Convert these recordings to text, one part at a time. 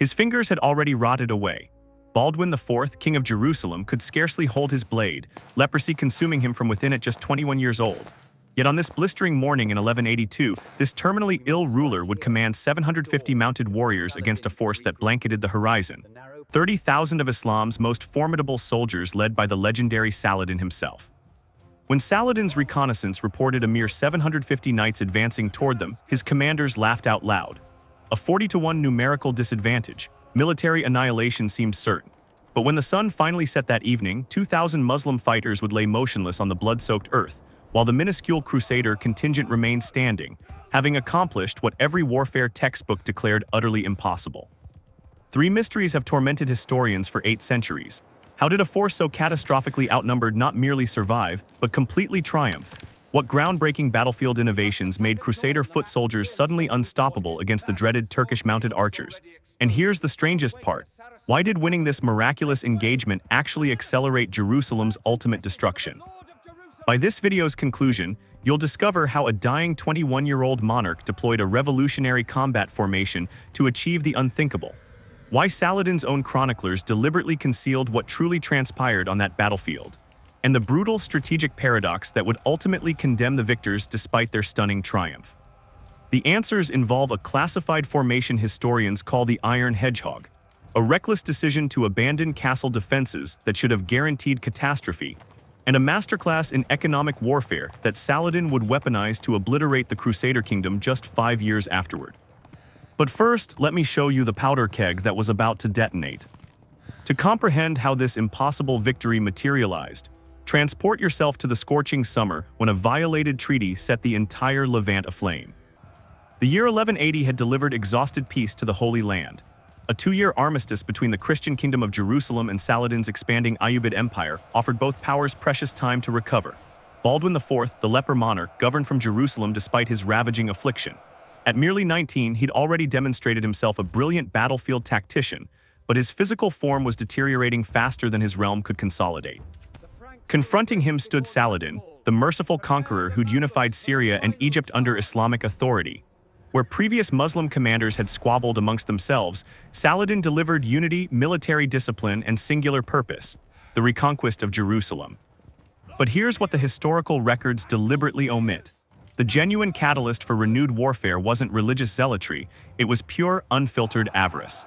His fingers had already rotted away. Baldwin IV, King of Jerusalem, could scarcely hold his blade, leprosy consuming him from within at just 21 years old. Yet on this blistering morning in 1182, this terminally ill ruler would command 750 mounted warriors against a force that blanketed the horizon. 30,000 of Islam's most formidable soldiers led by the legendary Saladin himself. When Saladin's reconnaissance reported a mere 750 knights advancing toward them, his commanders laughed out loud. A 40-to-1 numerical disadvantage, military annihilation seemed certain. But when the sun finally set that evening, 2,000 Muslim fighters would lay motionless on the blood-soaked earth, while the minuscule Crusader contingent remained standing, having accomplished what every warfare textbook declared utterly impossible. Three mysteries have tormented historians for 8 centuries. How did a force so catastrophically outnumbered not merely survive, but completely triumph? What groundbreaking battlefield innovations made Crusader foot soldiers suddenly unstoppable against the dreaded Turkish mounted archers? And here's the strangest part. Why did winning this miraculous engagement actually accelerate Jerusalem's ultimate destruction? By this video's conclusion, you'll discover how a dying 21-year-old monarch deployed a revolutionary combat formation to achieve the unthinkable. Why Saladin's own chroniclers deliberately concealed what truly transpired on that battlefield, and the brutal strategic paradox that would ultimately condemn the victors despite their stunning triumph. The answers involve a classified formation historians call the Iron Hedgehog, a reckless decision to abandon castle defenses that should have guaranteed catastrophe, and a masterclass in economic warfare that Saladin would weaponize to obliterate the Crusader Kingdom just 5 years afterward. But first, let me show you the powder keg that was about to detonate. To comprehend how this impossible victory materialized, transport yourself to the scorching summer when a violated treaty set the entire Levant aflame. The year 1180 had delivered exhausted peace to the Holy Land. A 2-year armistice between the Christian Kingdom of Jerusalem and Saladin's expanding Ayyubid Empire offered both powers precious time to recover. Baldwin IV, the leper monarch, governed from Jerusalem despite his ravaging affliction. At merely 19, he'd already demonstrated himself a brilliant battlefield tactician, but his physical form was deteriorating faster than his realm could consolidate. Confronting him stood Saladin, the merciful conqueror who'd unified Syria and Egypt under Islamic authority. Where previous Muslim commanders had squabbled amongst themselves, Saladin delivered unity, military discipline, and singular purpose: the reconquest of Jerusalem. But here's what the historical records deliberately omit. The genuine catalyst for renewed warfare wasn't religious zealotry, it was pure, unfiltered avarice.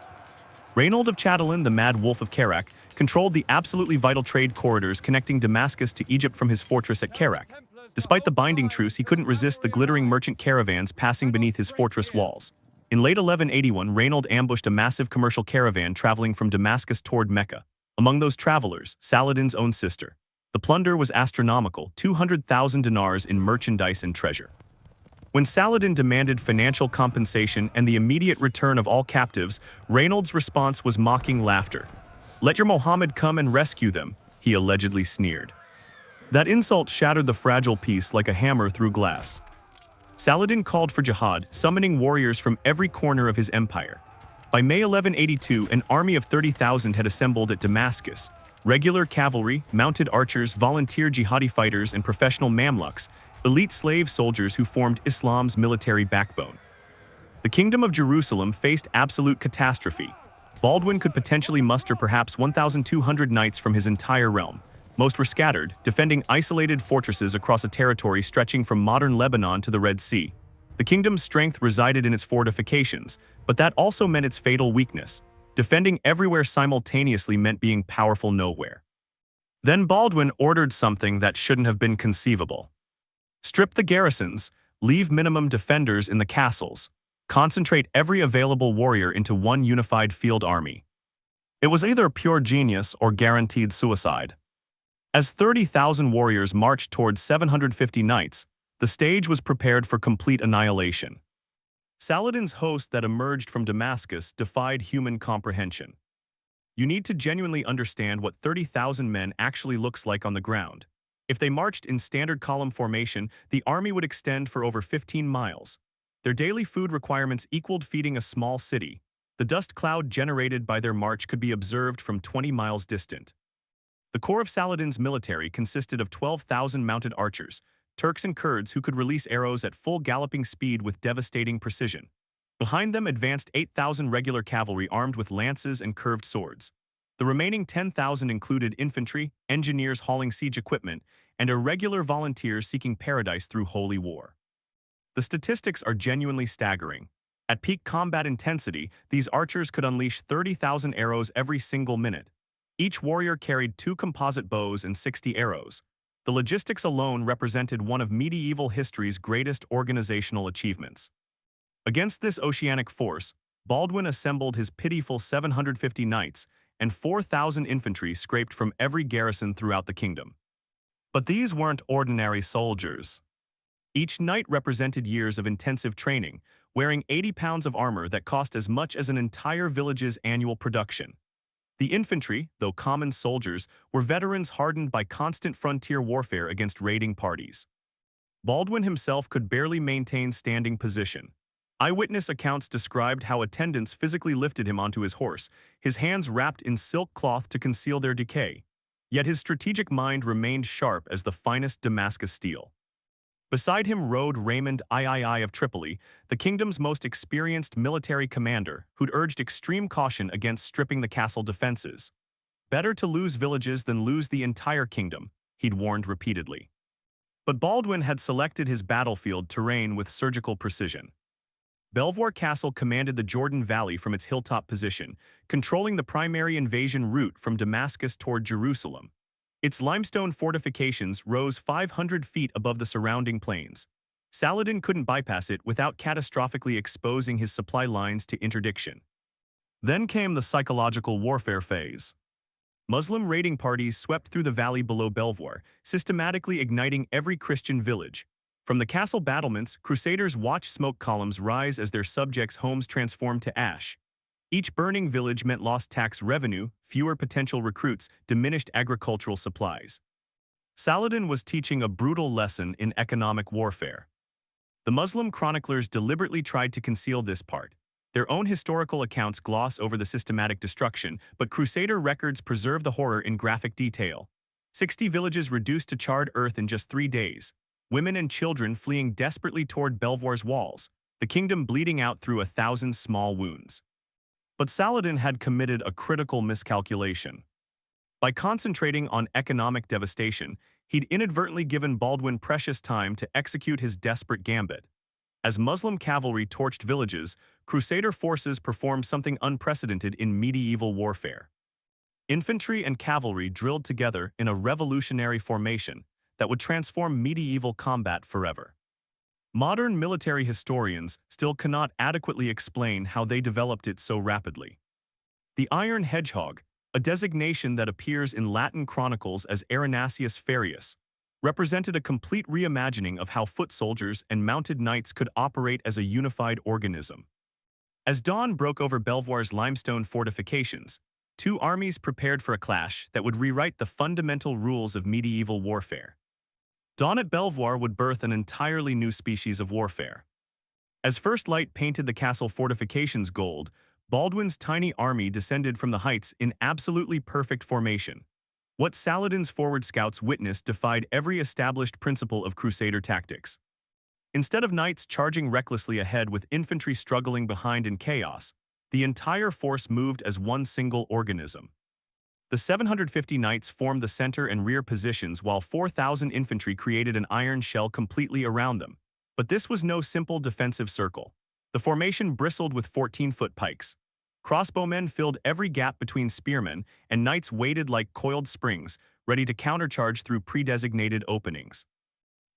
Reynold of Chatillon, the Mad Wolf of Kerak, controlled the absolutely vital trade corridors connecting Damascus to Egypt from his fortress at Kerak. Despite the binding truce, he couldn't resist the glittering merchant caravans passing beneath his fortress walls. In late 1181, Reynold ambushed a massive commercial caravan traveling from Damascus toward Mecca. Among those travelers, Saladin's own sister. The plunder was astronomical, 200,000 dinars in merchandise and treasure. When Saladin demanded financial compensation and the immediate return of all captives, Reynold's response was mocking laughter. "Let your Mohammed come and rescue them," he allegedly sneered. That insult shattered the fragile peace like a hammer through glass. Saladin called for jihad, summoning warriors from every corner of his empire. By May 1182, an army of 30,000 had assembled at Damascus. Regular cavalry, mounted archers, volunteer jihadi fighters, and professional Mamluks, elite slave soldiers who formed Islam's military backbone. The Kingdom of Jerusalem faced absolute catastrophe. Baldwin could potentially muster perhaps 1,200 knights from his entire realm. Most were scattered, defending isolated fortresses across a territory stretching from modern Lebanon to the Red Sea. The kingdom's strength resided in its fortifications, but that also meant its fatal weakness. Defending everywhere simultaneously meant being powerful nowhere. Then Baldwin ordered something that shouldn't have been conceivable. Strip the garrisons, leave minimum defenders in the castles, concentrate every available warrior into one unified field army. It was either pure genius or guaranteed suicide. As 30,000 warriors marched towards 750 knights, the stage was prepared for complete annihilation. Saladin's host that emerged from Damascus defied human comprehension. You need to genuinely understand what 30,000 men actually looks like on the ground. If they marched in standard column formation, the army would extend for over 15 miles. Their daily food requirements equaled feeding a small city. The dust cloud generated by their march could be observed from 20 miles distant. The core of Saladin's military consisted of 12,000 mounted archers, Turks and Kurds who could release arrows at full galloping speed with devastating precision. Behind them advanced 8,000 regular cavalry armed with lances and curved swords. The remaining 10,000 included infantry, engineers hauling siege equipment, and irregular volunteers seeking paradise through holy war. The statistics are genuinely staggering. At peak combat intensity, these archers could unleash 30,000 arrows every single minute. Each warrior carried 2 composite bows and 60 arrows. The logistics alone represented one of medieval history's greatest organizational achievements. Against this oceanic force, Baldwin assembled his pitiful 750 knights and 4,000 infantry scraped from every garrison throughout the kingdom. But these weren't ordinary soldiers. Each knight represented years of intensive training, wearing 80 pounds of armor that cost as much as an entire village's annual production. The infantry, though common soldiers, were veterans hardened by constant frontier warfare against raiding parties. Baldwin himself could barely maintain standing position. Eyewitness accounts described how attendants physically lifted him onto his horse, his hands wrapped in silk cloth to conceal their decay. Yet his strategic mind remained sharp as the finest Damascus steel. Beside him rode Raymond III of Tripoli, the kingdom's most experienced military commander, who'd urged extreme caution against stripping the castle defenses. Better to lose villages than lose the entire kingdom, he'd warned repeatedly. But Baldwin had selected his battlefield terrain with surgical precision. Belvoir Castle commanded the Jordan Valley from its hilltop position, controlling the primary invasion route from Damascus toward Jerusalem. Its limestone fortifications rose 500 feet above the surrounding plains. Saladin couldn't bypass it without catastrophically exposing his supply lines to interdiction. Then came the psychological warfare phase. Muslim raiding parties swept through the valley below Belvoir, systematically igniting every Christian village. From the castle battlements, Crusaders watched smoke columns rise as their subjects' homes transformed to ash. Each burning village meant lost tax revenue, fewer potential recruits, diminished agricultural supplies. Saladin was teaching a brutal lesson in economic warfare. The Muslim chroniclers deliberately tried to conceal this part. Their own historical accounts gloss over the systematic destruction, but Crusader records preserve the horror in graphic detail. 60 villages reduced to charred earth in just 3 days. Women and children fleeing desperately toward Belvoir's walls, the kingdom bleeding out through 1,000 small wounds. But Saladin had committed a critical miscalculation. By concentrating on economic devastation, he'd inadvertently given Baldwin precious time to execute his desperate gambit. As Muslim cavalry torched villages, Crusader forces performed something unprecedented in medieval warfare. Infantry and cavalry drilled together in a revolutionary formation that would transform medieval combat forever. Modern military historians still cannot adequately explain how they developed it so rapidly. The Iron Hedgehog, a designation that appears in Latin chronicles as Arenacius Farius, represented a complete reimagining of how foot soldiers and mounted knights could operate as a unified organism. As dawn broke over Belvoir's limestone fortifications, 2 armies prepared for a clash that would rewrite the fundamental rules of medieval warfare. Dawn at Belvoir would birth an entirely new species of warfare. As first light painted the castle fortifications gold, Baldwin's tiny army descended from the heights in absolutely perfect formation. What Saladin's forward scouts witnessed defied every established principle of Crusader tactics. Instead of knights charging recklessly ahead with infantry struggling behind in chaos, the entire force moved as one single organism. The 750 knights formed the center and rear positions while 4,000 infantry created an iron shell completely around them. But this was no simple defensive circle. The formation bristled with 14-foot pikes. Crossbowmen filled every gap between spearmen, and knights waited like coiled springs, ready to countercharge through pre-designated openings.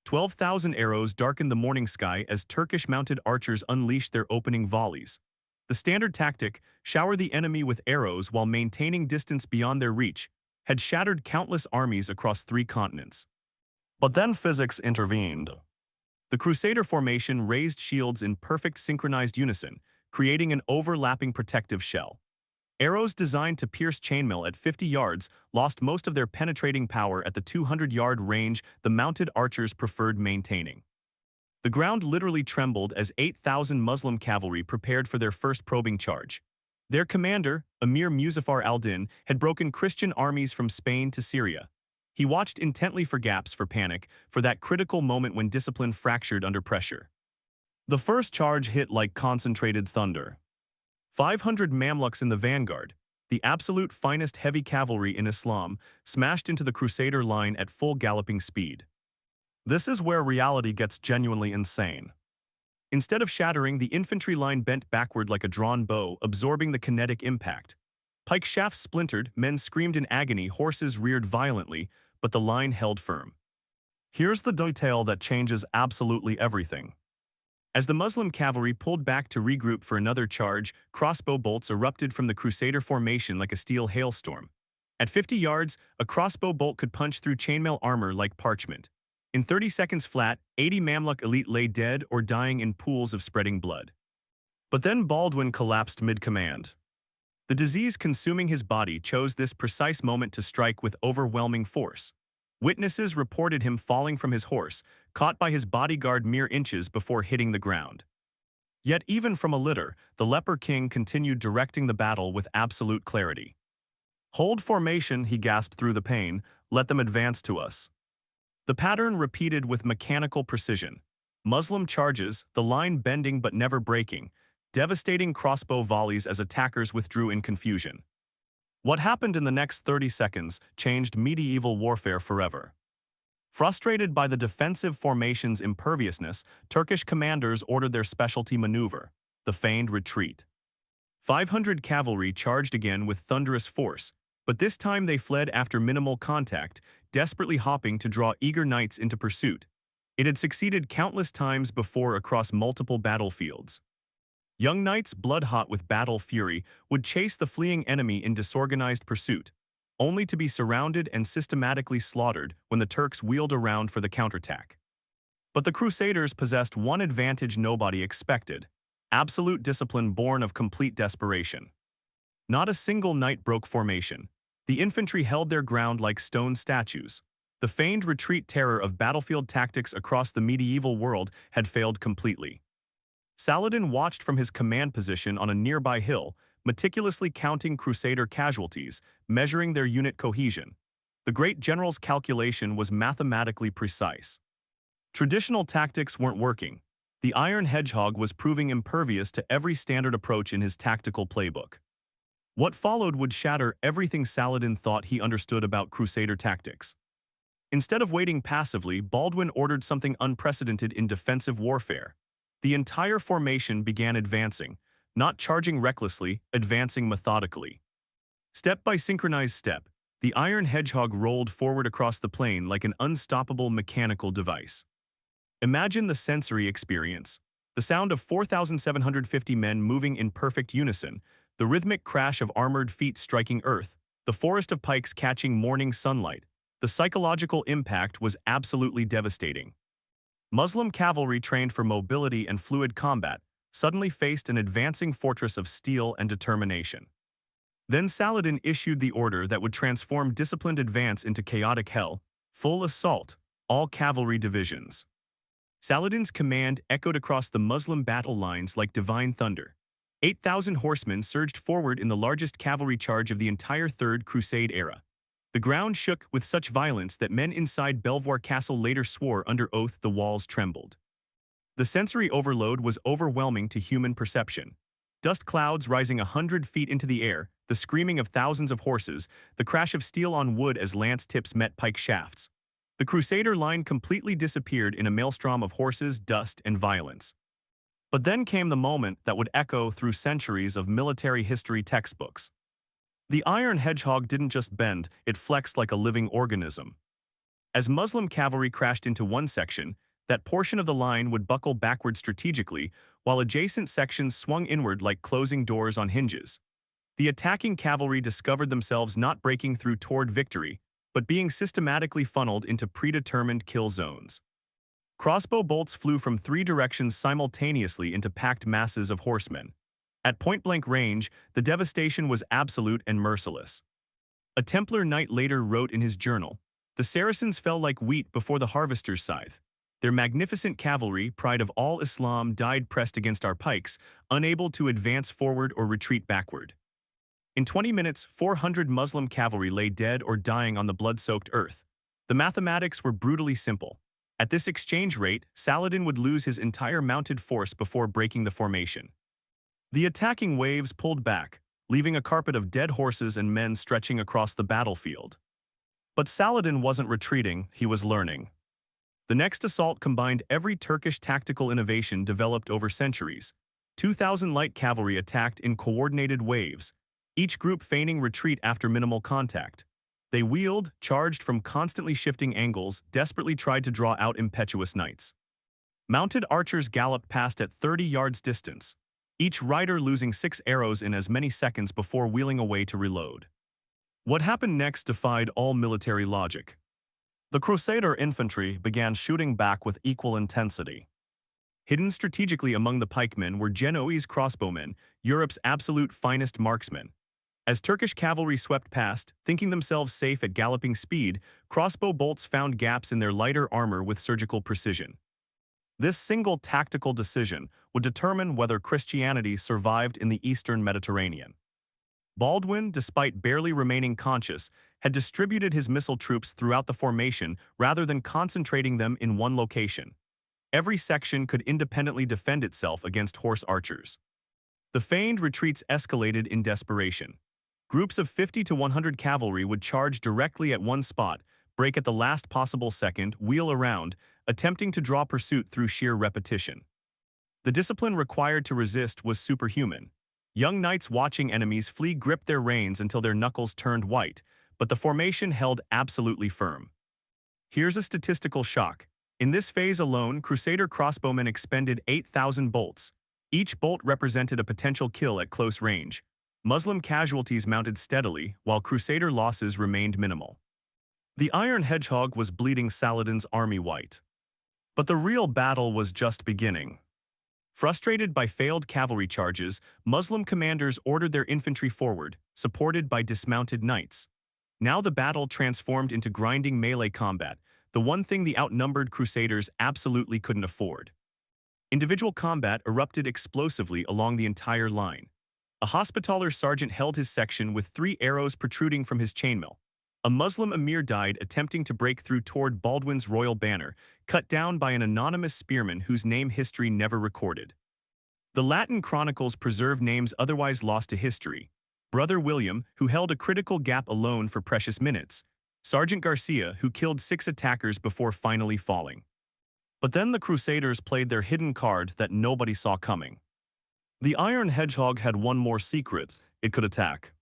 12,000 arrows darkened the morning sky as Turkish mounted archers unleashed their opening volleys. The standard tactic, shower the enemy with arrows while maintaining distance beyond their reach, had shattered countless armies across 3 continents. But then physics intervened. The Crusader formation raised shields in perfect synchronized unison, creating an overlapping protective shell. Arrows designed to pierce chainmail at 50 yards lost most of their penetrating power at the 200-yard range the mounted archers preferred maintaining. The ground literally trembled as 8,000 Muslim cavalry prepared for their first probing charge. Their commander, Emir Muzaffar al-Din, had broken Christian armies from Spain to Syria. He watched intently for gaps for panic, for that critical moment when discipline fractured under pressure. The first charge hit like concentrated thunder. 500 Mamluks in the vanguard, the absolute finest heavy cavalry in Islam, smashed into the Crusader line at full galloping speed. This is where reality gets genuinely insane. Instead of shattering, the infantry line bent backward like a drawn bow, absorbing the kinetic impact. Pike shafts splintered, men screamed in agony, horses reared violently, but the line held firm. Here's the detail that changes absolutely everything. As the Muslim cavalry pulled back to regroup for another charge, crossbow bolts erupted from the Crusader formation like a steel hailstorm. At 50 yards, a crossbow bolt could punch through chainmail armor like parchment. In 30 seconds flat, 80 Mamluk elite lay dead or dying in pools of spreading blood. But then Baldwin collapsed mid-command. The disease consuming his body chose this precise moment to strike with overwhelming force. Witnesses reported him falling from his horse, caught by his bodyguard mere inches before hitting the ground. Yet even from a litter, the Leper King continued directing the battle with absolute clarity. "Hold formation," he gasped through the pain, "let them advance to us." The pattern repeated with mechanical precision. Muslim charges, the line bending but never breaking, devastating crossbow volleys as attackers withdrew in confusion. What happened in the next 30 seconds changed medieval warfare forever. Frustrated by the defensive formation's imperviousness, Turkish commanders ordered their specialty maneuver, the feigned retreat. 500 cavalry charged again with thunderous force, but this time they fled after minimal contact, desperately hopping to draw eager knights into pursuit. It had succeeded countless times before across multiple battlefields. Young knights, blood-hot with battle fury, would chase the fleeing enemy in disorganized pursuit, only to be surrounded and systematically slaughtered when the Turks wheeled around for the counterattack. But the Crusaders possessed one advantage nobody expected: absolute discipline born of complete desperation. Not a single knight broke formation. The infantry held their ground like stone statues. The feigned retreat terror of battlefield tactics across the medieval world had failed completely. Saladin watched from his command position on a nearby hill, meticulously counting Crusader casualties, measuring their unit cohesion. The great general's calculation was mathematically precise. Traditional tactics weren't working. The Iron Hedgehog was proving impervious to every standard approach in his tactical playbook. What followed would shatter everything Saladin thought he understood about Crusader tactics. Instead of waiting passively, Baldwin ordered something unprecedented in defensive warfare. The entire formation began advancing, not charging recklessly, advancing methodically. Step by synchronized step, the Iron Hedgehog rolled forward across the plain like an unstoppable mechanical device. Imagine the sensory experience: the sound of 4,750 men moving in perfect unison, the rhythmic crash of armored feet striking earth, the forest of pikes catching morning sunlight. The psychological impact was absolutely devastating. Muslim cavalry trained for mobility and fluid combat suddenly faced an advancing fortress of steel and determination. Then Saladin issued the order that would transform disciplined advance into chaotic hell: full assault, all cavalry divisions. Saladin's command echoed across the Muslim battle lines like divine thunder. 8,000 horsemen surged forward in the largest cavalry charge of the entire Third Crusade era. The ground shook with such violence that men inside Belvoir Castle later swore under oath the walls trembled. The sensory overload was overwhelming to human perception. Dust clouds rising 100 feet into the air, the screaming of thousands of horses, the crash of steel on wood as lance tips met pike shafts. The Crusader line completely disappeared in a maelstrom of horses, dust, and violence. But then came the moment that would echo through centuries of military history textbooks. The Iron Hedgehog didn't just bend, it flexed like a living organism. As Muslim cavalry crashed into one section, that portion of the line would buckle backward strategically, while adjacent sections swung inward like closing doors on hinges. The attacking cavalry discovered themselves not breaking through toward victory, but being systematically funneled into predetermined kill zones. Crossbow bolts flew from 3 directions simultaneously into packed masses of horsemen. At point-blank range, the devastation was absolute and merciless. A Templar knight later wrote in his journal, "The Saracens fell like wheat before the harvester's scythe. Their magnificent cavalry, pride of all Islam, died pressed against our pikes, unable to advance forward or retreat backward." In 20 minutes, 400 Muslim cavalry lay dead or dying on the blood-soaked earth. The mathematics were brutally simple. At this exchange rate, Saladin would lose his entire mounted force before breaking the formation. The attacking waves pulled back, leaving a carpet of dead horses and men stretching across the battlefield. But Saladin wasn't retreating, he was learning. The next assault combined every Turkish tactical innovation developed over centuries. 2,000 light cavalry attacked in coordinated waves, each group feigning retreat after minimal contact. They wheeled, charged from constantly shifting angles, desperately tried to draw out impetuous knights. Mounted archers galloped past at 30 yards distance, each rider losing 6 arrows in as many seconds before wheeling away to reload. What happened next defied all military logic. The Crusader infantry began shooting back with equal intensity. Hidden strategically among the pikemen were Genoese crossbowmen, Europe's absolute finest marksmen. As Turkish cavalry swept past, thinking themselves safe at galloping speed, crossbow bolts found gaps in their lighter armor with surgical precision. This single tactical decision would determine whether Christianity survived in the Eastern Mediterranean. Baldwin, despite barely remaining conscious, had distributed his missile troops throughout the formation rather than concentrating them in one location. Every section could independently defend itself against horse archers. The feigned retreats escalated in desperation. Groups of 50 to 100 cavalry would charge directly at one spot, break at the last possible second, wheel around, attempting to draw pursuit through sheer repetition. The discipline required to resist was superhuman. Young knights watching enemies flee gripped their reins until their knuckles turned white, but the formation held absolutely firm. Here's a statistical shock. In this phase alone, Crusader crossbowmen expended 8,000 bolts. Each bolt represented a potential kill at close range. Muslim casualties mounted steadily, while Crusader losses remained minimal. The Iron Hedgehog was bleeding Saladin's army white. But the real battle was just beginning. Frustrated by failed cavalry charges, Muslim commanders ordered their infantry forward, supported by dismounted knights. Now the battle transformed into grinding melee combat, the one thing the outnumbered Crusaders absolutely couldn't afford. Individual combat erupted explosively along the entire line. A Hospitaller sergeant held his section with 3 arrows protruding from his chainmail. A Muslim emir died attempting to break through toward Baldwin's royal banner, cut down by an anonymous spearman whose name history never recorded. The Latin chronicles preserve names otherwise lost to history. Brother William, who held a critical gap alone for precious minutes. Sergeant Garcia, who killed 6 attackers before finally falling. But then the Crusaders played their hidden card that nobody saw coming. The Iron Hedgehog had one more secret: it could attack.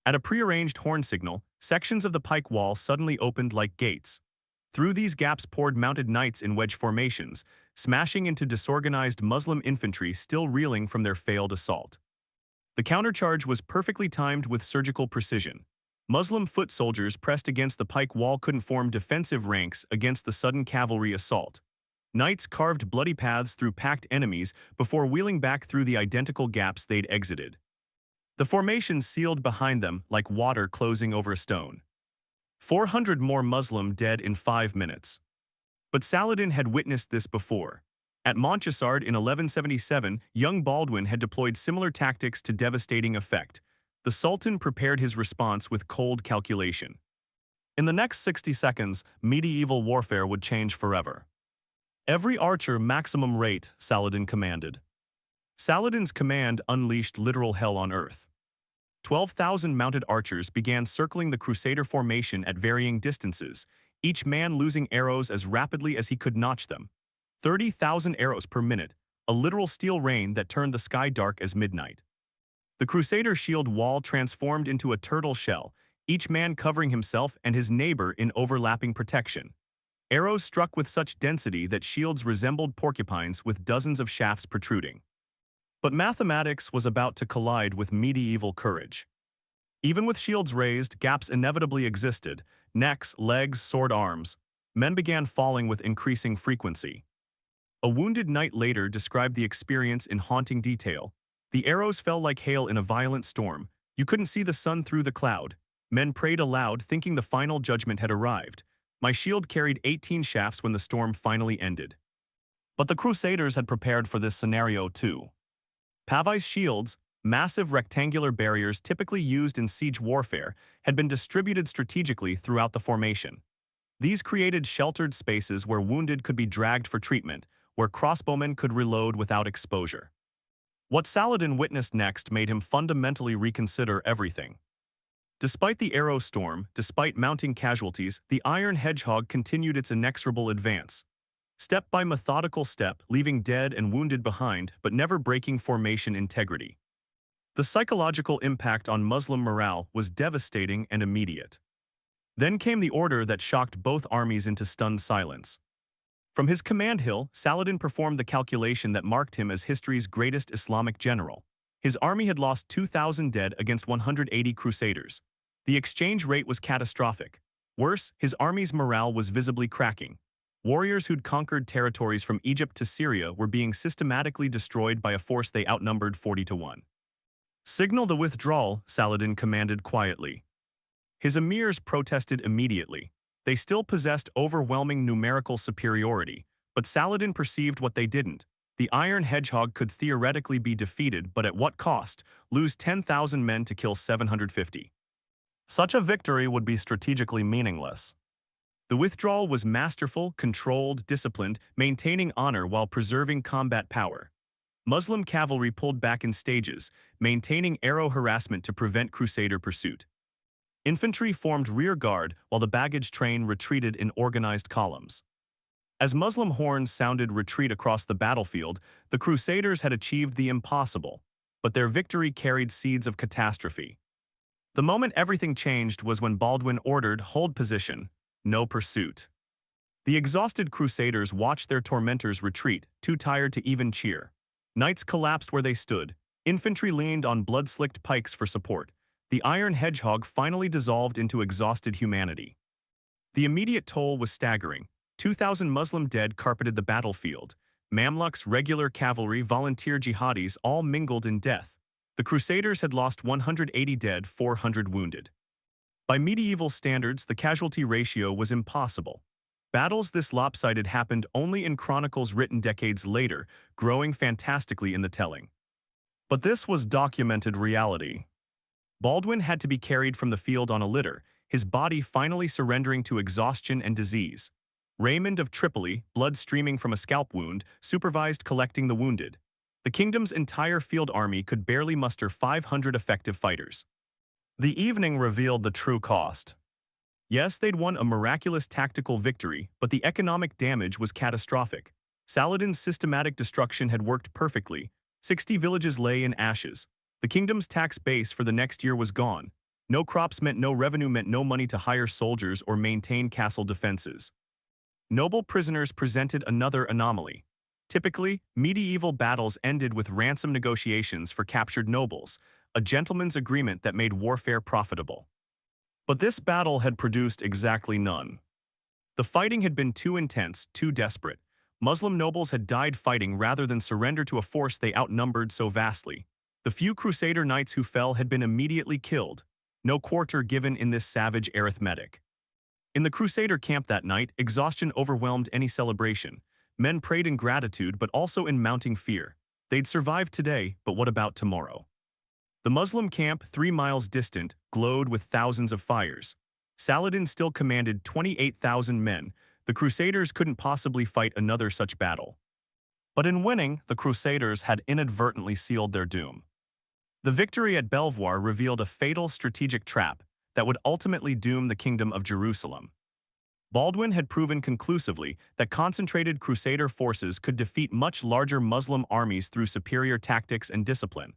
At a prearranged horn signal, sections of the pike wall suddenly opened like gates. Through these gaps poured mounted knights in wedge formations, smashing into disorganized Muslim infantry still reeling from their failed assault. The countercharge was perfectly timed with surgical precision. Muslim foot soldiers pressed against the pike wall couldn't form defensive ranks against the sudden cavalry assault. Knights carved bloody paths through packed enemies before wheeling back through the identical gaps they'd exited. The formation sealed behind them like water closing over a stone. 400 more Muslim dead in 5 minutes. But Saladin had witnessed this before. At Montchassard in 1177, young Baldwin had deployed similar tactics to devastating effect. The Sultan prepared his response with cold calculation. In the next 60 seconds, medieval warfare would change forever. Every archer maximum rate, Saladin commanded. Saladin's command unleashed literal hell on earth. 12,000 mounted archers began circling the Crusader formation at varying distances, each man losing arrows as rapidly as he could notch them. 30,000 arrows per minute, a literal steel rain that turned the sky dark as midnight. The Crusader shield wall transformed into a turtle shell, each man covering himself and his neighbor in overlapping protection. Arrows struck with such density that shields resembled porcupines with dozens of shafts protruding. But mathematics was about to collide with medieval courage. Even with shields raised, gaps inevitably existed: necks, legs, sword arms. Men began falling with increasing frequency. A wounded knight later described the experience in haunting detail. The arrows fell like hail in a violent storm. You couldn't see the sun through the cloud. Men prayed aloud, thinking the final judgment had arrived. My shield carried 18 shafts when the storm finally ended. But the Crusaders had prepared for this scenario too. Pavise shields, massive rectangular barriers typically used in siege warfare, had been distributed strategically throughout the formation. These created sheltered spaces where wounded could be dragged for treatment, where crossbowmen could reload without exposure. What Saladin witnessed next made him fundamentally reconsider everything. Despite the arrow storm, despite mounting casualties, the Iron Hedgehog continued its inexorable advance. Step by methodical step, leaving dead and wounded behind, but never breaking formation integrity. The psychological impact on Muslim morale was devastating and immediate. Then came the order that shocked both armies into stunned silence. From his command hill, Saladin performed the calculation that marked him as history's greatest Islamic general. His army had lost 2,000 dead against 180 crusaders. The exchange rate was catastrophic. Worse, his army's morale was visibly cracking. Warriors who'd conquered territories from Egypt to Syria were being systematically destroyed by a force they outnumbered 40 to 1. "Signal the withdrawal," Saladin commanded quietly. His emirs protested immediately. They still possessed overwhelming numerical superiority, but Saladin perceived what they didn't. The Iron Hedgehog could theoretically be defeated, but at what cost? Lose 10,000 men to kill 750. Such a victory would be strategically meaningless. The withdrawal was masterful, controlled, disciplined, maintaining honor while preserving combat power. Muslim cavalry pulled back in stages, maintaining arrow harassment to prevent Crusader pursuit. Infantry formed rear guard while the baggage train retreated in organized columns. As Muslim horns sounded retreat across the battlefield, the Crusaders had achieved the impossible, but their victory carried seeds of catastrophe. The moment everything changed was when Baldwin ordered, "Hold position, no pursuit." The exhausted Crusaders watched their tormentors retreat, too tired to even cheer. Knights collapsed where they stood. Infantry leaned on blood-slicked pikes for support. The Iron Hedgehog finally dissolved into exhausted humanity. The immediate toll was staggering. 2,000 Muslim dead carpeted the battlefield. Mamluks, regular cavalry, volunteer jihadis all mingled in death. The Crusaders had lost 180 dead, 400 wounded. By medieval standards, the casualty ratio was impossible. Battles this lopsided happened only in chronicles written decades later, growing fantastically in the telling. But this was documented reality. Baldwin had to be carried from the field on a litter, his body finally surrendering to exhaustion and disease. Raymond of Tripoli, blood streaming from a scalp wound, supervised collecting the wounded. The kingdom's entire field army could barely muster 500 effective fighters. The evening revealed the true cost. Yes, they'd won a miraculous tactical victory, but the economic damage was catastrophic. Saladin's systematic destruction had worked perfectly. 60 villages lay in ashes. The kingdom's tax base for the next year was gone. No crops meant no revenue, meant no money to hire soldiers or maintain castle defenses. Noble prisoners presented another anomaly. Typically, medieval battles ended with ransom negotiations for captured nobles, a gentleman's agreement that made warfare profitable. But this battle had produced exactly none. The fighting had been too intense, too desperate. Muslim nobles had died fighting rather than surrender to a force they outnumbered so vastly. The few Crusader knights who fell had been immediately killed. No quarter given in this savage arithmetic. In the Crusader camp that night, exhaustion overwhelmed any celebration. Men prayed in gratitude, but also in mounting fear. They'd survived today, but what about tomorrow? The Muslim camp, 3 miles distant, glowed with thousands of fires. Saladin still commanded 28,000 men. The Crusaders couldn't possibly fight another such battle. But in winning, the Crusaders had inadvertently sealed their doom. The victory at Belvoir revealed a fatal strategic trap that would ultimately doom the Kingdom of Jerusalem. Baldwin had proven conclusively that concentrated Crusader forces could defeat much larger Muslim armies through superior tactics and discipline.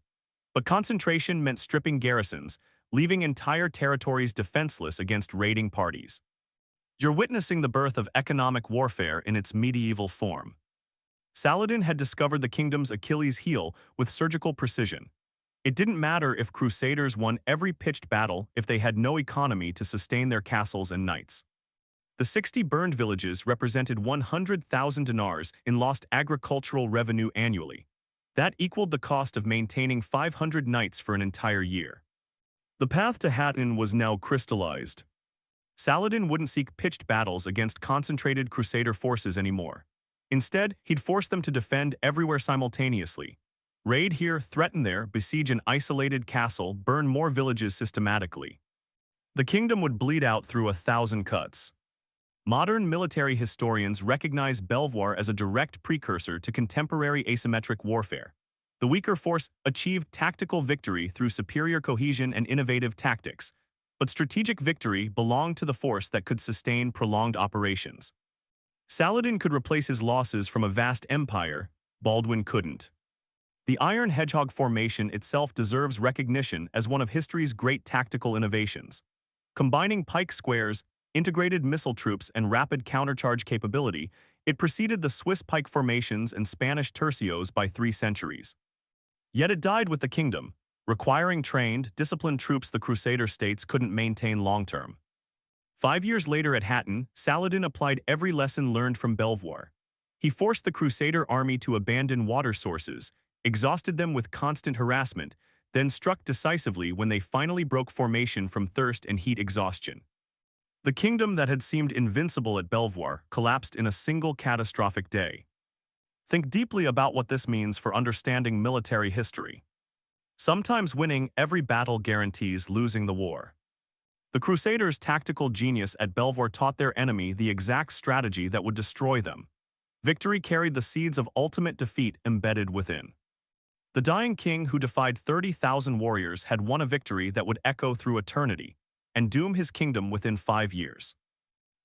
But concentration meant stripping garrisons, leaving entire territories defenseless against raiding parties. You're witnessing the birth of economic warfare in its medieval form. Saladin had discovered the kingdom's Achilles heel with surgical precision. It didn't matter if Crusaders won every pitched battle if they had no economy to sustain their castles and knights. The 60 burned villages represented 100,000 dinars in lost agricultural revenue annually. That equaled the cost of maintaining 500 knights for an entire year. The path to Hattin was now crystallized. Saladin wouldn't seek pitched battles against concentrated Crusader forces anymore. Instead, he'd force them to defend everywhere simultaneously. Raid here, threaten there, besiege an isolated castle, burn more villages systematically. The kingdom would bleed out through 1,000 cuts. Modern military historians recognize Belvoir as a direct precursor to contemporary asymmetric warfare. The weaker force achieved tactical victory through superior cohesion and innovative tactics, but strategic victory belonged to the force that could sustain prolonged operations. Saladin could replace his losses from a vast empire, Baldwin couldn't. The Iron Hedgehog formation itself deserves recognition as one of history's great tactical innovations. Combining pike squares, integrated missile troops, and rapid countercharge capability, it preceded the Swiss pike formations and Spanish tercios by 3 centuries. Yet it died with the kingdom, requiring trained, disciplined troops the Crusader states couldn't maintain long-term. 5 years later at Hattin, Saladin applied every lesson learned from Belvoir. He forced the Crusader army to abandon water sources, exhausted them with constant harassment, then struck decisively when they finally broke formation from thirst and heat exhaustion. The kingdom that had seemed invincible at Belvoir collapsed in a single catastrophic day. Think deeply about what this means for understanding military history. Sometimes winning every battle guarantees losing the war. The Crusaders' tactical genius at Belvoir taught their enemy the exact strategy that would destroy them. Victory carried the seeds of ultimate defeat embedded within. The dying king who defied 30,000 warriors had won a victory that would echo through eternity and doom his kingdom within 5 years.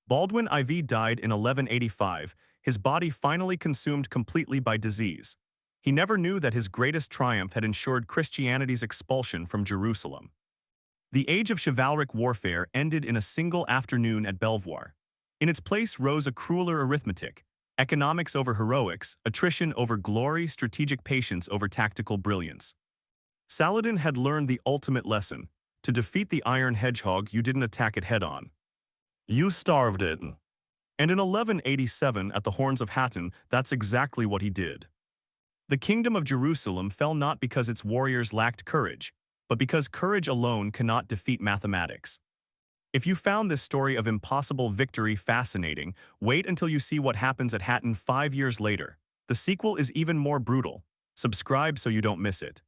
Baldwin IV died in 1185, his body finally consumed completely by disease. He never knew that his greatest triumph had ensured Christianity's expulsion from Jerusalem. The age of chivalric warfare ended in a single afternoon at Belvoir. In its place rose a crueler arithmetic: economics over heroics, attrition over glory, strategic patience over tactical brilliance. Saladin had learned the ultimate lesson: to defeat the Iron Hedgehog, you didn't attack it head-on. You starved it. And in 1187, at the Horns of Hattin, that's exactly what he did. The Kingdom of Jerusalem fell not because its warriors lacked courage, but because courage alone cannot defeat mathematics. If you found this story of impossible victory fascinating, wait until you see what happens at Hattin 5 years later. The sequel is even more brutal. Subscribe so you don't miss it.